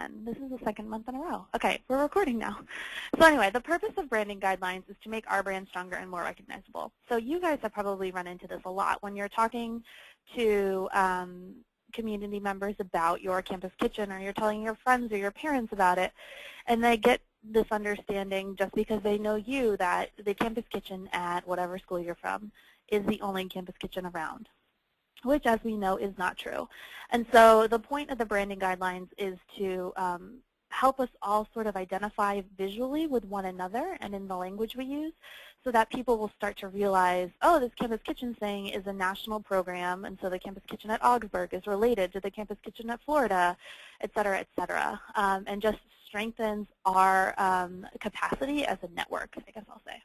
And this is the second month in a row. Okay, we're recording now. So anyway, the purpose of branding guidelines is to make our brand stronger and more recognizable. So you guys have probably run into this a lot when you're talking to community members about your campus kitchen, or you're telling your friends or your parents about it, and they get this understanding just because they know you that the campus kitchen at whatever school you're from is the only campus kitchen around, which, as we know, is not true. And so the point of the branding guidelines is to help us all sort of identify visually with one another and in the language we use, so that people will start to realize, oh, this campus kitchen thing is a national program, and so the campus kitchen at Augsburg is related to the campus kitchen at Florida, et cetera, and just strengthens our capacity as a network, I guess I'll say.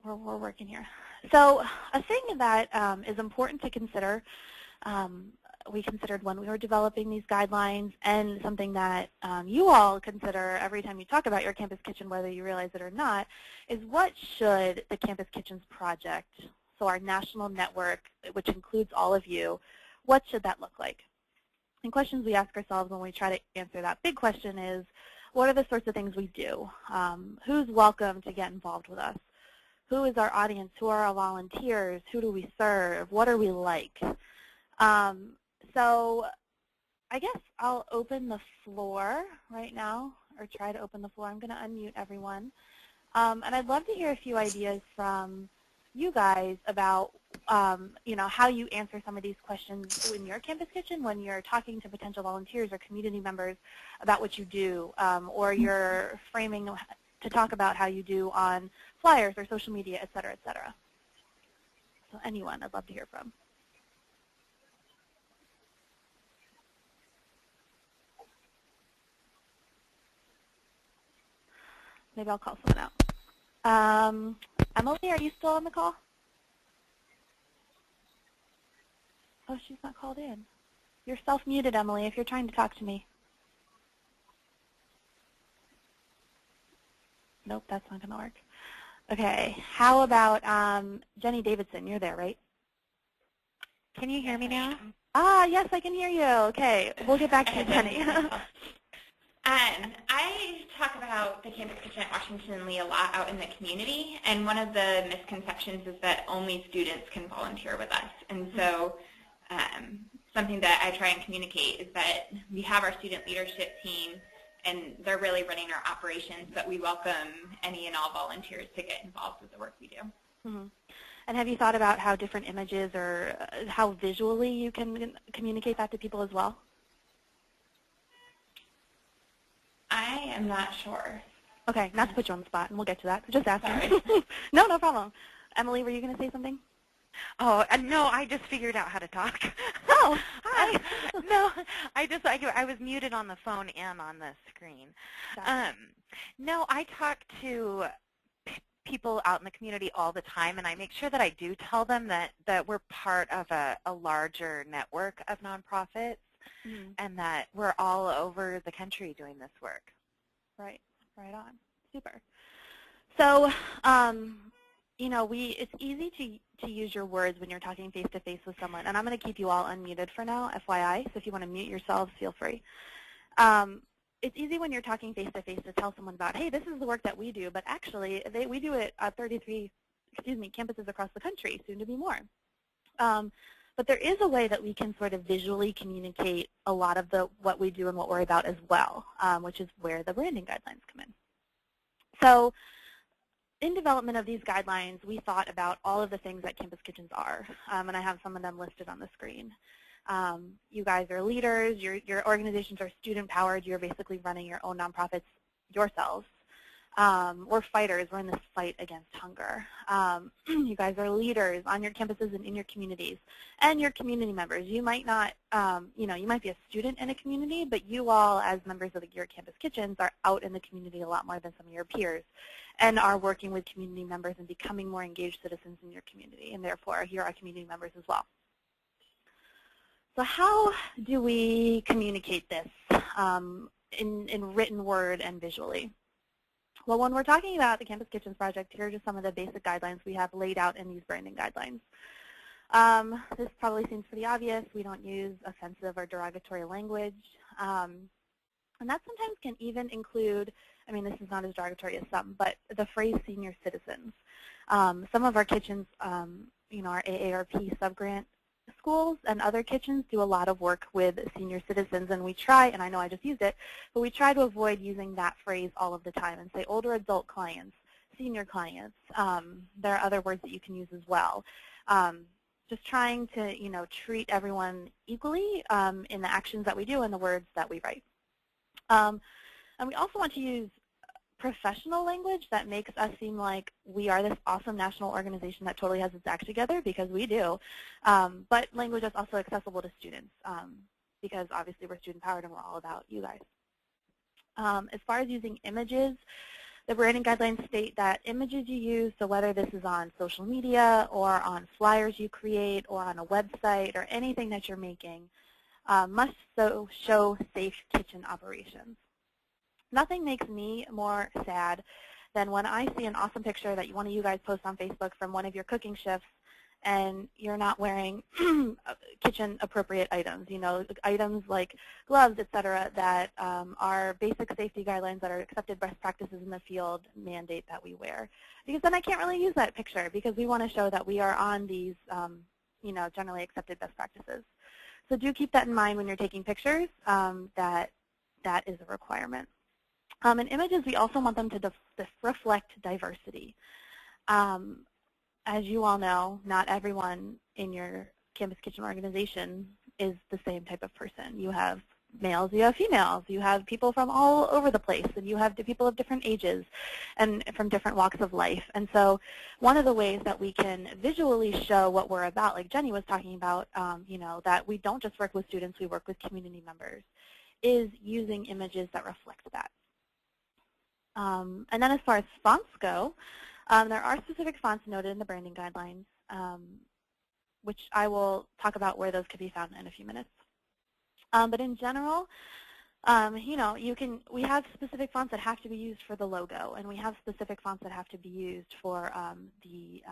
We're working here. So a thing that is important to consider, we considered when we were developing these guidelines, and something that you all consider every time you talk about your campus kitchen, whether you realize it or not, is what should the Campus Kitchens project, so our national network, which includes all of you, what should that look like? And questions we ask ourselves when we try to answer that big question is, what are the sorts of things we do? Who's welcome to get involved with us? Who is our audience? Who are our volunteers? Who do we serve? What are we like? So I guess I'll open the floor right now, or try to open the floor. I'm going to unmute everyone. And I'd love to hear a few ideas from you guys about how you answer some of these questions in your campus kitchen when you're talking to potential volunteers or community members about what you do, or you're framing to talk about how you do on flyers or social media, et cetera, et cetera. So anyone I'd love to hear from. Maybe I'll call someone out. Emily, are you still on the call? Oh, she's not called in. You're self-muted, Emily, if you're trying to talk to me. Nope, that's not going to work. Okay, how about Jenny Davidson? You're there, right? Can you hear me now? Ah, yes, I can hear you. Okay, we'll get back to you, Jenny. I talk about the Campus Kitchen at Washington and Lee a lot out in the community, and one of the misconceptions is that only students can volunteer with us. And so something that I try and communicate is that we have our student leadership team, and they're really running our operations, but we welcome any and all volunteers to get involved with the work we do. Mm-hmm. And have you thought about how different images or how visually you can communicate that to people as well? I am not sure. Okay, not to put you on the spot, and we'll get to that. Just asking. No problem. Emily, were you going to say something? Oh, no, I just figured out how to talk. Oh, hi. No, I was muted on the phone and on the screen. Gotcha. No, I talk to people out in the community all the time, and I make sure that I do tell them that we're part of a larger network of nonprofits, and that we're all over the country doing this work. Right, right on. Super. So, it's easy to use your words when you're talking face-to-face with someone, and I'm going to keep you all unmuted for now, FYI, so if you want to mute yourselves, feel free. It's easy when you're talking face-to-face to tell someone about, hey, this is the work that we do, but actually we do it at 33, campuses across the country, soon to be more. But there is a way that we can sort of visually communicate a lot of what we do and what we're about as well, which is where the branding guidelines come in. So in development of these guidelines, we thought about all of the things that campus kitchens are, and I have some of them listed on the screen. You guys are leaders, your organizations are student-powered, you're basically running your own nonprofits yourselves. We're fighters, we're in this fight against hunger. You guys are leaders on your campuses and in your communities, and your community members. You might not, you might be a student in a community, but you all, as members of your campus kitchens, are out in the community a lot more than some of your peers, and are working with community members and becoming more engaged citizens in your community, and therefore you're our community members as well. So how do we communicate this in written word and visually? Well, when we're talking about the Campus Kitchens project, here are just some of the basic guidelines we have laid out in these branding guidelines. This probably seems pretty obvious. We don't use offensive or derogatory language. And that sometimes can even include, I mean, this is not as derogatory as some, but the phrase senior citizens. Some of our kitchens, our AARP subgrant schools and other kitchens do a lot of work with senior citizens, and we try, and I know I just used it, but we try to avoid using that phrase all of the time and say older adult clients, senior clients. There are other words that you can use as well. Just trying to, treat everyone equally in the actions that we do and the words that we write. And we also want to use professional language that makes us seem like we are this awesome national organization that totally has its act together, because we do. But language that's also accessible to students, because obviously we're student-powered and we're all about you guys. As far as using images, the branding guidelines state that images you use, so whether this is on social media or on flyers you create or on a website or anything that you're making, must show safe kitchen operations. Nothing makes me more sad than when I see an awesome picture that one of you guys post on Facebook from one of your cooking shifts and you're not wearing kitchen appropriate items, items like gloves, et cetera, that are basic safety guidelines that are accepted best practices in the field mandate that we wear. Because then I can't really use that picture, because we want to show that we are on these generally accepted best practices. So do keep that in mind when you're taking pictures, that is a requirement. In images, we also want them to reflect diversity. As you all know, not everyone in your campus kitchen organization is the same type of person. You have males, you have females, you have people from all over the place, and you have people of different ages and from different walks of life. And so one of the ways that we can visually show what we're about, like Jenny was talking about, that we don't just work with students, we work with community members, is using images that reflect that. And then as far as fonts go, there are specific fonts noted in the branding guidelines, which I will talk about where those could be found in a few minutes. But in general, we have specific fonts that have to be used for the logo, and we have specific fonts that have to be used for the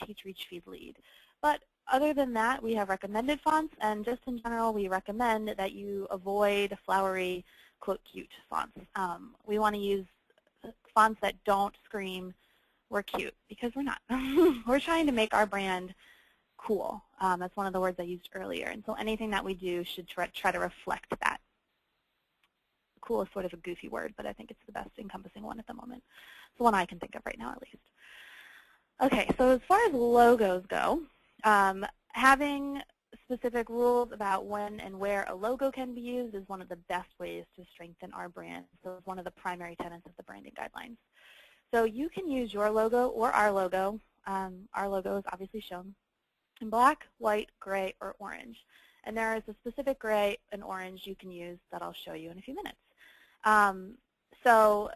Teach, Reach, Feed, Lead. But other than that, we have recommended fonts, and just in general, we recommend that you avoid flowery, quote, cute fonts. We want to use fonts that don't scream, we're cute, because we're not. We're trying to make our brand cool. That's one of the words I used earlier. And so anything that we do should try to reflect that. Cool is sort of a goofy word, but I think it's the best encompassing one at the moment. It's the one I can think of right now, at least. Okay, so as far as logos go, having specific rules about when and where a logo can be used is one of the best ways to strengthen our brand. So it's one of the primary tenets of the branding guidelines. So you can use your logo or our logo. Our logo is obviously shown in black, white, gray, or orange. And there is a specific gray and orange you can use that I'll show you in a few minutes. So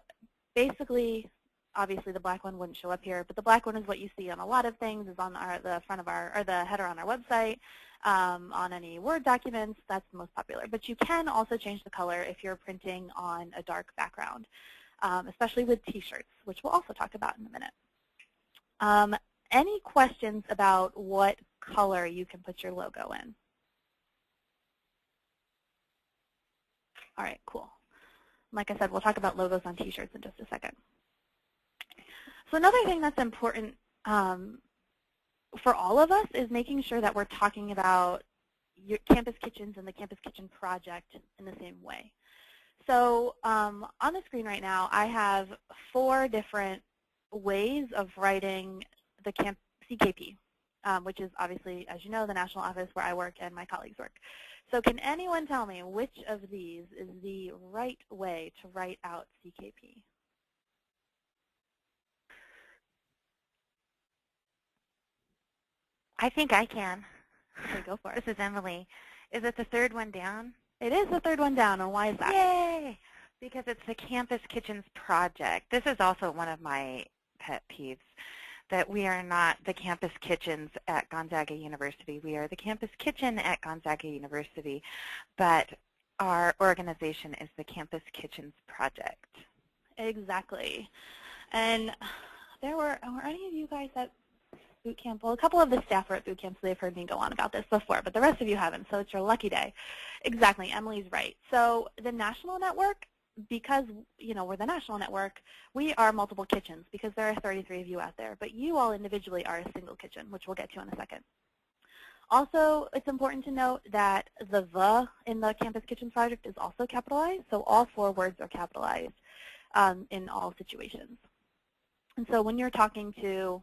basically, obviously the black one wouldn't show up here, but the black one is what you see on a lot of things, is on the front of our, or the header on our website, on any Word documents. That's the most popular. But you can also change the color if you're printing on a dark background, especially with T-shirts, which we'll also talk about in a minute. Any questions about what color you can put your logo in? All right, cool. Like I said, we'll talk about logos on T-shirts in just a second. So another thing that's important for all of us is making sure that we're talking about your campus kitchens and the campus kitchen project in the same way. So on the screen right now, I have 4 different ways of writing the CKP, which is obviously, as you know, the national office where I work and my colleagues work. So can anyone tell me which of these is the right way to write out CKP? I think I can. Okay, go for it. This is Emily. Is it the third one down? It is the third one down, and why is that? Yay! Because it's the Campus Kitchens Project. This is also one of my pet peeves, that we are not the Campus Kitchens at Gonzaga University. We are the Campus Kitchen at Gonzaga University, but our organization is the Campus Kitchens Project. Exactly. And were any of you guys at boot camp. Well, a couple of the staff are at boot camp, so they've heard me go on about this before, but the rest of you haven't, so it's your lucky day. Exactly, Emily's right. So the national network, because we're the national network, we are multiple kitchens because there are 33 of you out there, but you all individually are a single kitchen, which we'll get to in a second. Also, it's important to note that the in the Campus Kitchens project is also capitalized, so all 4 words are capitalized in all situations. And so when you're talking to,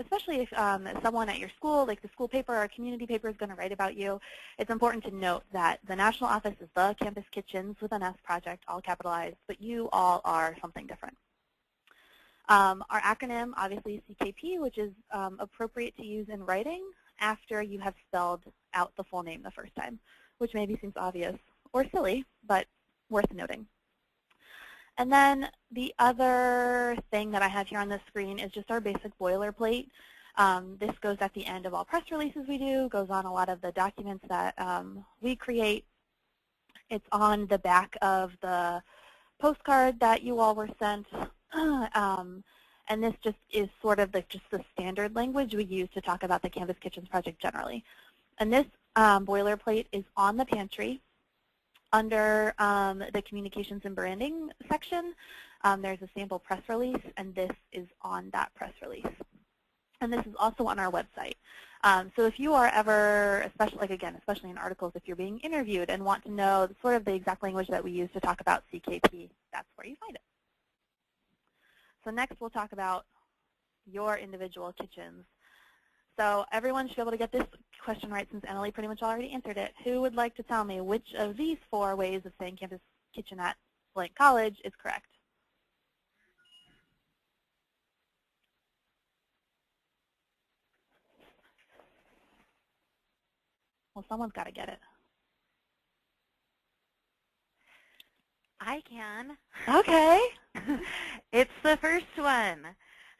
especially if someone at your school, like the school paper or community paper is going to write about you, it's important to note that the national office is the Campus Kitchens with an S project, all capitalized, but you all are something different. Our acronym, obviously CKP, which is appropriate to use in writing after you have spelled out the full name the first time, which maybe seems obvious or silly, but worth noting. And then the other thing that I have here on the screen is just our basic boilerplate. This goes at the end of all press releases we do, goes on a lot of the documents that we create. It's on the back of the postcard that you all were sent. And this just is sort of just the standard language we use to talk about the Campus Kitchens project generally. And this boilerplate is on the pantry under the communications and branding section. There's a sample press release, and this is on that press release. And this is also on our website. So if you are ever, especially in articles, if you're being interviewed and want to know sort of the exact language that we use to talk about CKP, that's where you find it. So next we'll talk about your individual kitchens. So everyone should be able to get this question right since Emily pretty much already answered it. Who would like to tell me which of these 4 ways of saying campus kitchen at blank college is correct? Well, someone's got to get it. I can. Okay. It's the first one,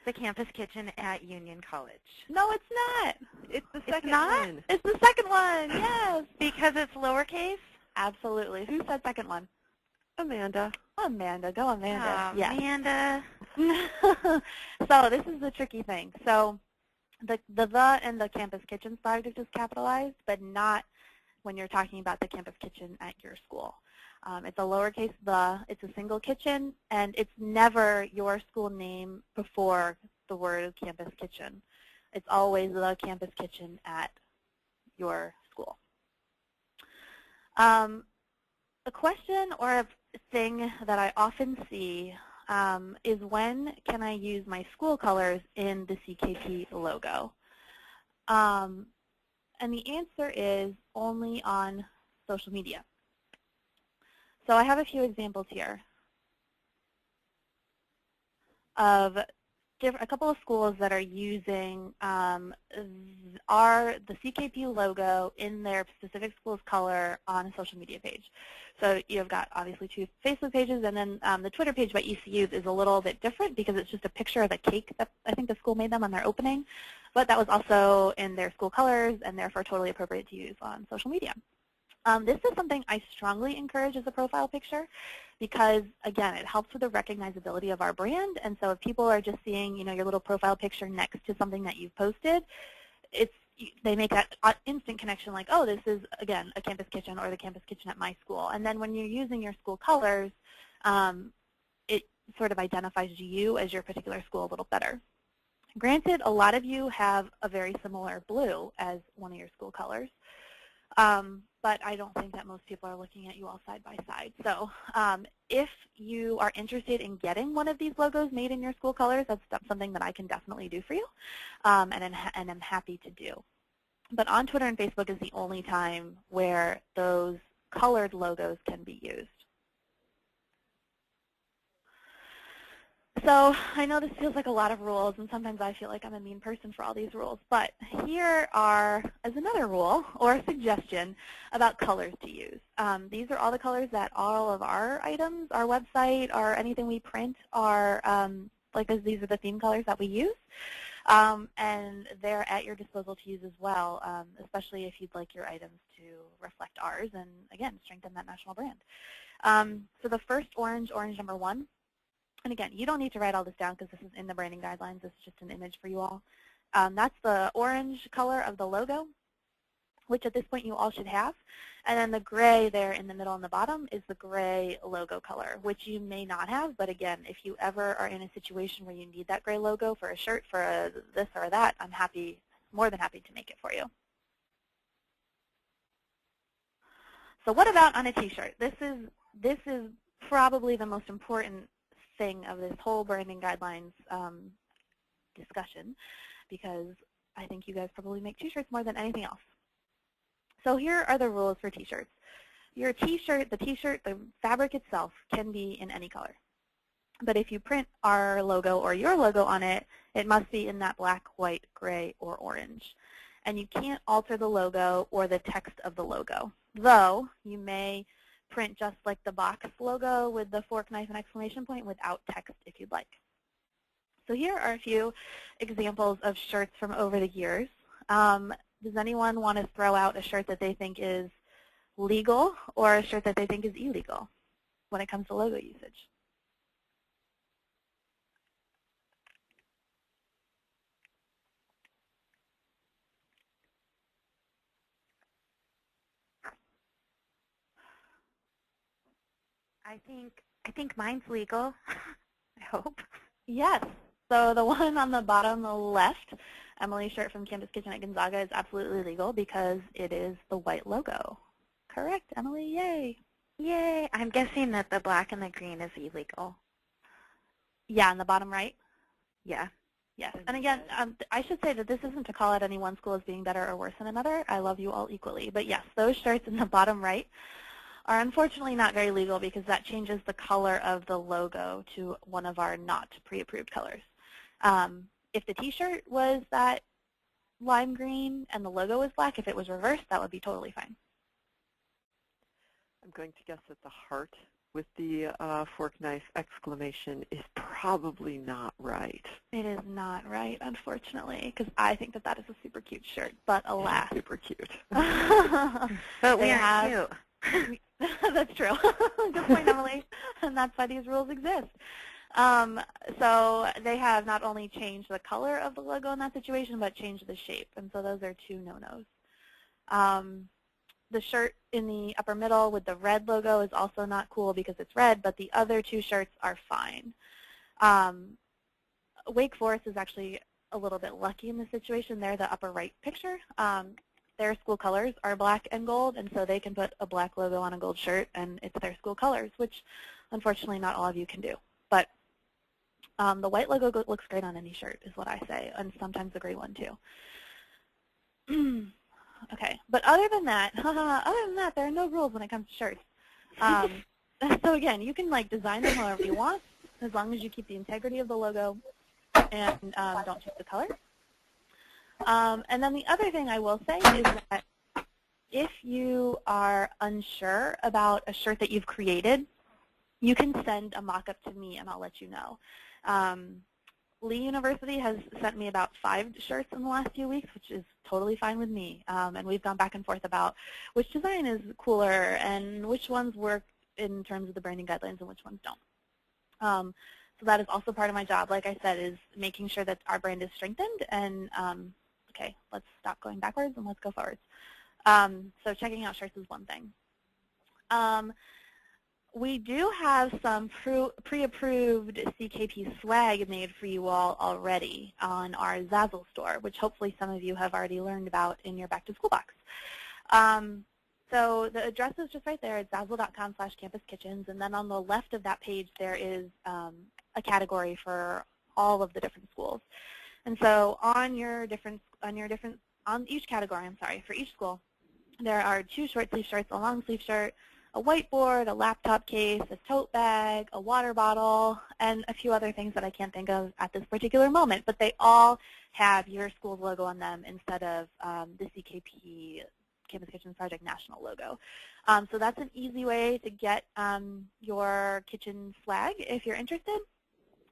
the Campus Kitchen at Union College. No, it's not. It's the second one. It's the second one, yes. Because it's lowercase? Absolutely. Who said second one? Amanda. Amanda. Go, Amanda. Oh, yes. Amanda. So this is the tricky thing. So the and the Campus Kitchens project is capitalized, but not when you're talking about the Campus Kitchen at your school. It's a lowercase the, it's a single kitchen, and it's never your school name before the word Campus Kitchen. It's always the Campus Kitchen at your school. A question or a thing that I often see is when can I use my school colors in the CKP logo? And the answer is only on social media. So I have a few examples here of a couple of schools that are using the CKP logo in their specific school's color on a social media page. So you've got obviously 2 Facebook pages, and then the Twitter page by ECU is a little bit different because it's just a picture of a cake that I think the school made them on their opening. But that was also in their school colors and therefore totally appropriate to use on social media. This is something I strongly encourage as a profile picture because, again, it helps with the recognizability of our brand. And so if people are just seeing, your little profile picture next to something that you've posted, they make that instant connection like, oh, this is, again, a campus kitchen or the campus kitchen at my school. And then when you're using your school colors, it sort of identifies you as your particular school a little better. Granted, a lot of you have a very similar blue as one of your school colors. But I don't think that most people are looking at you all side by side. So if you are interested in getting one of these logos made in your school colors, that's something that I can definitely do for you, and I'm happy to do. But on Twitter and Facebook is the only time where those colored logos can be used. So I know this feels like a lot of rules, and sometimes I feel like I'm a mean person for all these rules, but here is another rule or a suggestion about colors to use. These are all the colors that all of our items, our website, or anything we print are, these are the theme colors that we use, and they're at your disposal to use as well, especially if you'd like your items to reflect ours and, again, strengthen that national brand. So the first orange number 1, and again, you don't need to write all this down because this is in the branding guidelines. This is just an image for you all. That's the orange color of the logo, which at this point you all should have. And then the gray there in the middle and the bottom is the gray logo color, which you may not have. But again, if you ever are in a situation where you need that gray logo for a shirt, for a this or that, I'm more than happy to make it for you. So what about on a t-shirt? This is probably the most important thing of this whole branding guidelines discussion, because I think you guys probably make t-shirts more than anything else. So here are the rules for t-shirts. Your t-shirt, the fabric itself can be in any color. But if you print our logo or your logo on it, it must be in that black, white, gray, or orange. And you can't alter the logo or the text of the logo, though you may print just like the box logo with the fork, knife, and exclamation point without text if you'd like. So here are a few examples of shirts from over the years. Does anyone want to throw out a shirt that they think is legal or a shirt that they think is illegal when it comes to logo usage? I think mine's legal. I hope. Yes. So the one on the bottom left, Emily's shirt from Campus Kitchen at Gonzaga, is absolutely legal because it is the white logo. Correct, Emily. Yay. Yay. I'm guessing that the black and the green is illegal. Yeah, on the bottom right? Yeah. Yes. And again, I should say that this isn't to call out any one school as being better or worse than another. I love you all equally. But yes, those shirts in the bottom right are unfortunately not very legal because that changes the color of the logo to one of our not pre-approved colors. If the t-shirt was that lime green and the logo was black, if it was reversed, that would be totally fine. I'm going to guess that the heart with the fork knife exclamation is probably not right. It is not right, unfortunately, because I think that that is a super cute shirt, but alas. Super cute. But we are cute. That's true. Good point, Emily. And that's why these rules exist. So they have not only changed the color of the logo in that situation, but changed the shape. And so those are two no-nos. The shirt in the upper middle with the red logo is also not cool because it's red, but the other two shirts are fine. Wake Forest is actually a little bit lucky in this situation. They're the upper right picture. Their school colors are black and gold, and so they can put a black logo on a gold shirt, and it's their school colors, which unfortunately not all of you can do. But the white logo looks great on any shirt is what I say, and sometimes the gray one too. Okay, but other than that, there are no rules when it comes to shirts. So again, you can design them however you want, as long as you keep the integrity of the logo and don't change the color. And then the other thing I will say is that if you are unsure about a shirt that you've created, you can send a mock-up to me and I'll let you know. Lee University has sent me about 5 shirts in the last few weeks, which is totally fine with me. And we've gone back and forth about which design is cooler and which ones work in terms of the branding guidelines and which ones don't. So that is also part of my job, like I said, is making sure that our brand is strengthened. And okay, let's stop going backwards and let's go forwards. So checking out shirts is one thing. We do have some pre-approved CKP swag made for you all already on our Zazzle store, which hopefully some of you have already learned about in your back-to-school box. So the address is just right there. It's zazzle.com/campuskitchens, and then on the left of that page there is a category for all of the different schools. And so on each category, for each school, there are 2 short sleeve shirts, a long sleeve shirt, a whiteboard, a laptop case, a tote bag, a water bottle, and a few other things that I can't think of at this particular moment. But they all have your school's logo on them instead of the CKP Campus Kitchen Project National logo. So that's an easy way to get your kitchen swag if you're interested.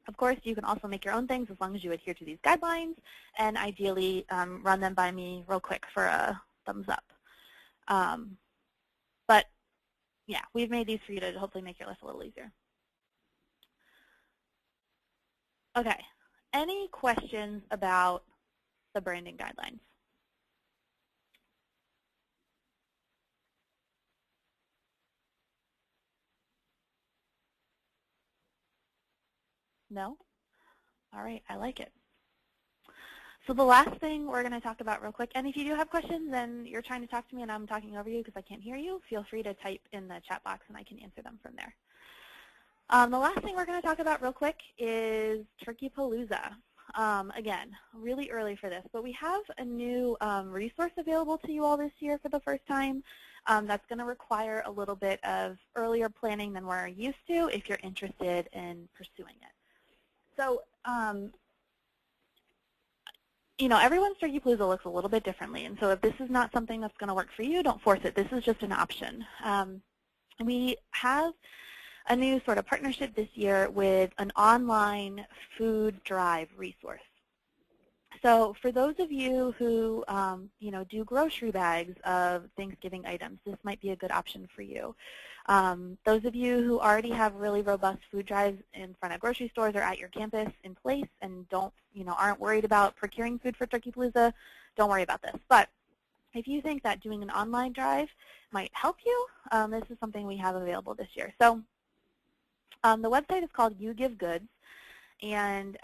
Of course, you can also make your own things as long as you adhere to these guidelines, and ideally run them by me real quick for a thumbs up. But yeah, we've made these for you to hopefully make your life a little easier. Okay, any questions about the branding guidelines. No? All right, I like it. So the last thing we're going to talk about real quick, and if you do have questions and you're trying to talk to me and I'm talking over you because I can't hear you, feel free to type in the chat box and I can answer them from there. The last thing we're going to talk about real quick is Turkeypalooza. Again, really early for this, but we have a new resource available to you all this year for the first time. That's going to require a little bit of earlier planning than we're used to if you're interested in pursuing it. So, you know, everyone's Turkeypalooza looks a little bit differently, and so if this is not something that's going to work for you, don't force it. This is just an option. We have a new sort of partnership this year with an online food drive resource. So for those of you who, you know, do grocery bags of Thanksgiving items, this might be a good option for you. Those of you who already have really robust food drives in front of grocery stores or at your campus in place and don't, you know, aren't worried about procuring food for Turkeypalooza, don't worry about this. But if you think that doing an online drive might help you, this is something we have available this year. So the website is called You Give Goods. And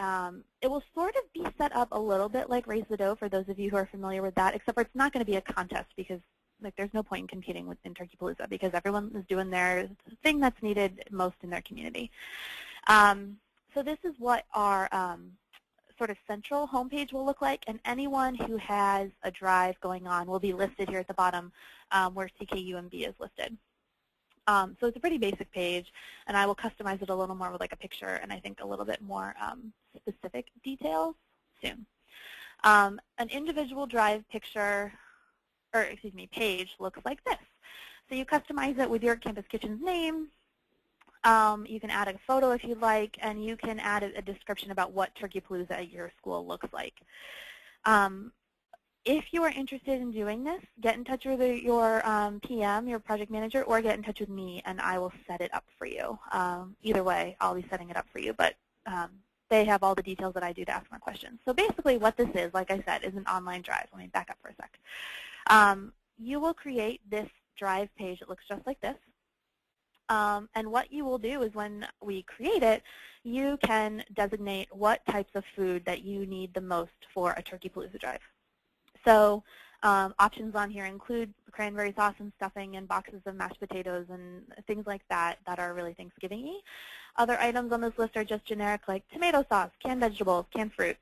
it will sort of be set up a little bit like Raise the Dough for those of you who are familiar with that, except for it's not going to be a contest because like there's no point in competing in Turkeypalooza because everyone is doing their thing that's needed most in their community. So this is what our sort of central homepage will look like, and anyone who has a drive going on will be listed here at the bottom where CKUMB is listed. So it's a pretty basic page, and I will customize it a little more with like a picture and I think a little bit more specific details soon. An individual drive picture, or excuse me, page looks like this. So you customize it with your campus kitchen's name. You can add a photo if you'd like, and you can add a description about what Turkeypalooza at your school looks like. If you are interested in doing this, get in touch with your PM, your project manager, or get in touch with me, and I will set it up for you. Either way, I'll be setting it up for you, but they have all the details that I do to ask more questions. So basically what this is, like I said, is an online drive. Let me back up for a sec. You will create this drive page that looks just like this. And what you will do is when we create it, you can designate what types of food that you need the most for a Turkeypalooza drive. So options on here include cranberry sauce and stuffing and boxes of mashed potatoes and things like that that are really Thanksgiving-y. Other items on this list are just generic like tomato sauce, canned vegetables, canned fruit.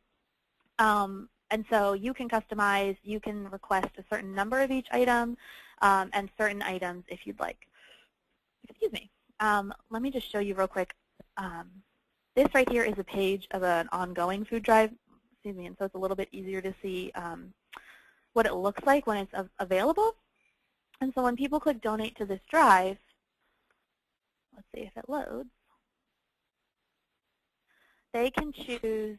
And so you can customize, you can request a certain number of each item and certain items if you'd like. Excuse me. Let me just show you real quick. This right here is a page of an ongoing food drive. Excuse me, and so it's a little bit easier to see what it looks like when it's available. And so when people click donate to this drive, let's see if it loads, they can choose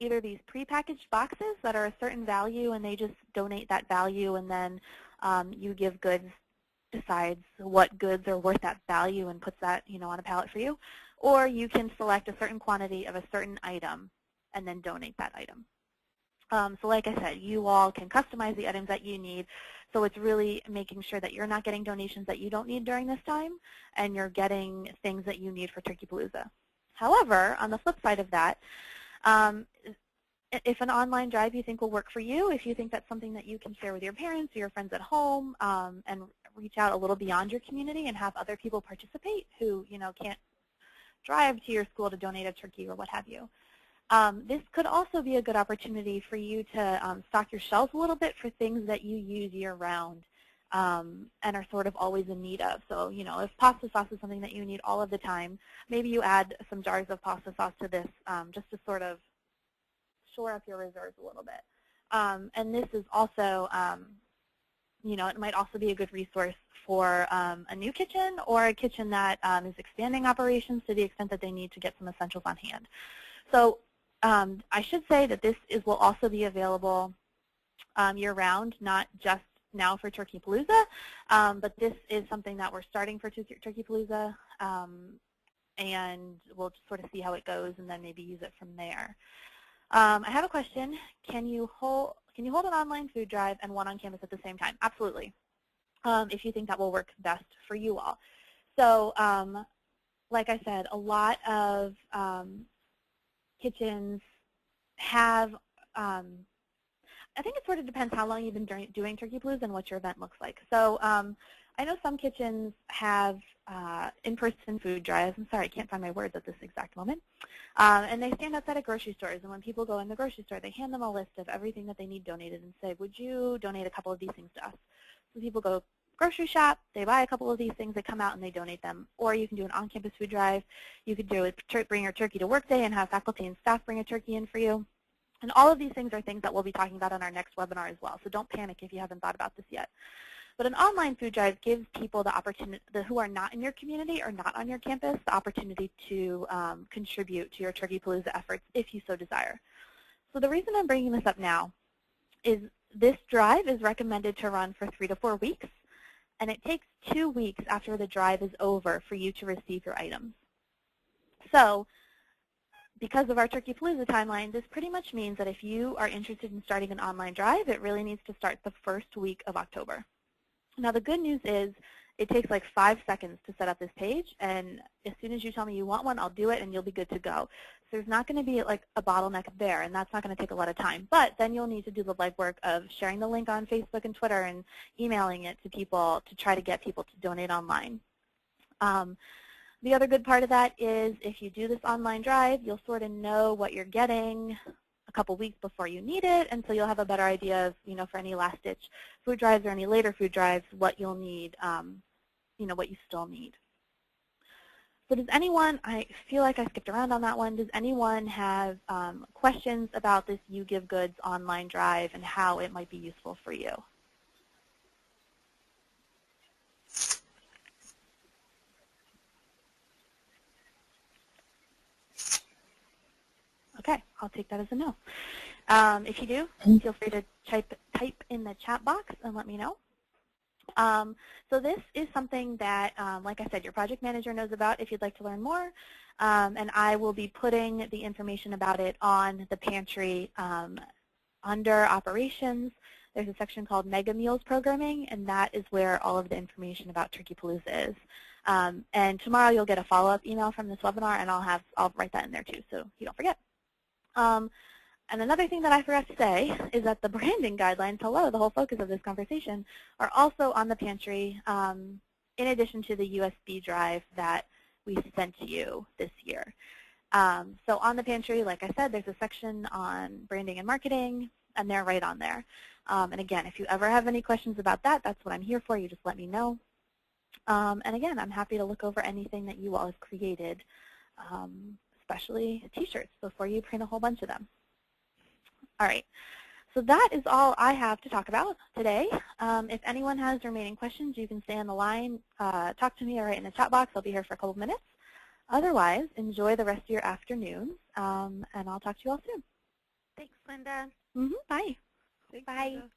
either these prepackaged boxes that are a certain value and they just donate that value, and then You Give Goods decides what goods are worth that value and puts that, you know, on a pallet for you. Or you can select a certain quantity of a certain item and then donate that item. So like I said, you all can customize the items that you need. So it's really making sure that you're not getting donations that you don't need during this time, and you're getting things that you need for Turkeypalooza. However, on the flip side of that, if an online drive you think will work for you, if you think that's something that you can share with your parents or your friends at home and reach out a little beyond your community and have other people participate who, you know, can't drive to your school to donate a turkey or what have you. This could also be a good opportunity for you to stock your shelves a little bit for things that you use year-round and are sort of always in need of. So, you know, if pasta sauce is something that you need all of the time, maybe you add some jars of pasta sauce to this just to sort of shore up your reserves a little bit. And this is also, you know, it might also be a good resource for a new kitchen or a kitchen that is expanding operations to the extent that they need to get some essentials on hand. So I should say that this will also be available year-round, not just now for Turkeypalooza, but this is something that we're starting for Turkeypalooza, and we'll just sort of see how it goes and then maybe use it from there. I have a question. Can you hold an online food drive and one on campus at the same time? Absolutely, if you think that will work best for you all. So like I said, a lot of kitchens have, I think it sort of depends how long you've been doing Turkey Palooza and what your event looks like. So I know some kitchens have in-person food drives. I'm sorry, I can't find my words at this exact moment. And they stand outside of grocery stores, and when people go in the grocery store, they hand them a list of everything that they need donated and say, would you donate a couple of these things to us? So people go grocery shop, they buy a couple of these things, they come out and they donate them. Or you can do an on-campus food drive. You could do a bring your turkey to work day and have faculty and staff bring a turkey in for you. And all of these things are things that we'll be talking about on our next webinar as well. So don't panic if you haven't thought about this yet. But an online food drive gives people the opportunity, who are not in your community or not on your campus, the opportunity to contribute to your Turkey Palooza efforts if you so desire. So the reason I'm bringing this up now is this drive is recommended to run for 3 to 4 weeks, and it takes 2 weeks after the drive is over for you to receive your items. So because of our Turkey Palooza timeline, this pretty much means that if you are interested in starting an online drive, it really needs to start the first week of October. Now the good news is it takes like 5 seconds to set up this page, and as soon as you tell me you want one, I'll do it and you'll be good to go. So there's not going to be like a bottleneck there, and that's not going to take a lot of time. But then you'll need to do the legwork of sharing the link on Facebook and Twitter and emailing it to people to try to get people to donate online. The other good part of that is if you do this online drive, you'll sort of know what you're getting a couple weeks before you need it, and so you'll have a better idea of, for any last-ditch food drives or any later food drives, what you'll need, what you still need. So does anyone, I feel like I skipped around on that one, does anyone have questions about this You Give Goods online drive and how it might be useful for you? Okay, I'll take that as a no. If you do, feel free to type in the chat box and let me know. So this is something that, like I said, your project manager knows about if you'd like to learn more. And I will be putting the information about it on the pantry under operations. There's a section called Mega Meals Programming, and that is where all of the information about Turkey Palooza is. And tomorrow you'll get a follow-up email from this webinar, and I'll write that in there too, so you don't forget. And another thing that I forgot to say is that the branding guidelines, the whole focus of this conversation, are also on the pantry in addition to the USB drive that we sent you this year. So on the pantry, like I said, there's a section on branding and marketing, and they're right on there. And again, if you ever have any questions about that, that's what I'm here for. You just let me know. And again, I'm happy to look over anything that you all have created, especially t-shirts, before you print a whole bunch of them. All right, so that is all I have to talk about today. If anyone has remaining questions, you can stay on the line, talk to me, or write in the chat box. I'll be here for a couple of minutes. Otherwise, enjoy the rest of your afternoon, and I'll talk to you all soon. Thanks, Linda. Bye. Thanks, Bye. Linda.